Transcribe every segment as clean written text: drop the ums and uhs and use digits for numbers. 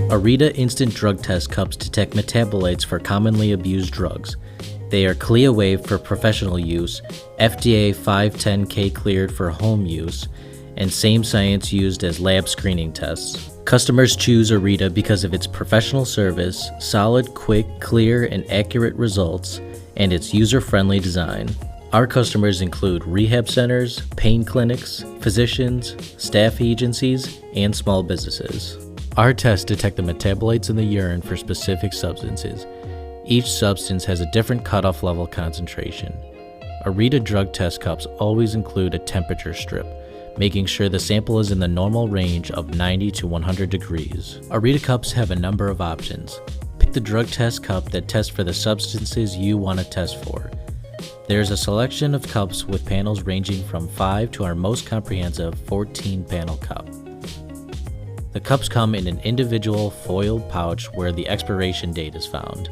Areta instant drug test cups detect metabolites for commonly abused drugs. They are CLIA Waived for professional use, FDA 510(k) cleared for home use, and same science used as lab screening tests. Customers choose Areta because of its professional service, solid, quick, clear, and accurate results, and its user-friendly design. Our customers include rehab centers, pain clinics, physicians, staff agencies, and small businesses. Our tests detect the metabolites in the urine for specific substances. Each substance has a different cutoff level concentration. Areta drug test cups always include a temperature strip, making sure the sample is in the normal range of 90 to 100 degrees. Areta cups have a number of options. Pick the drug test cup that tests for the substances you want to test for. There's a selection of cups with panels ranging from 5 to our most comprehensive 14-panel cup. The cups come in an individual foiled pouch where the expiration date is found.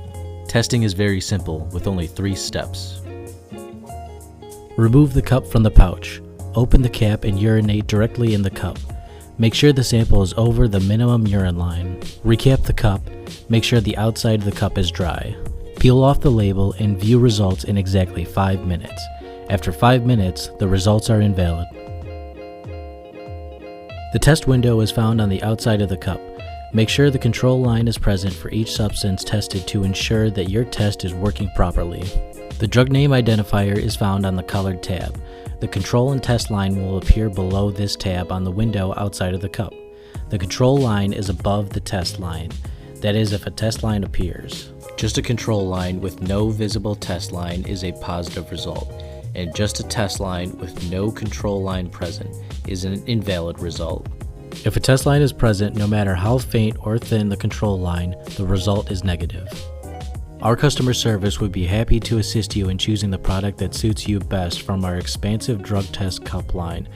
Testing is very simple with only 3 steps. Remove the cup from the pouch. Open the cap and urinate directly in the cup. Make sure the sample is over the minimum urine line. Recap the cup. Make sure the outside of the cup is dry. Peel off the label and view results in exactly 5 minutes. After 5 minutes, the results are invalid. The test window is found on the outside of the cup. Make sure the control line is present for each substance tested to ensure that your test is working properly. The drug name identifier is found on the colored tab. The control and test line will appear below this tab on the window outside of the cup. The control line is above the test line. That is, if a test line appears. Just a control line with no visible test line is a positive result, and just a test line with no control line present is an invalid result. If a test line is present, no matter how faint or thin the control line, the result is negative. Our customer service would be happy to assist you in choosing the product that suits you best from our expansive drug test cup line.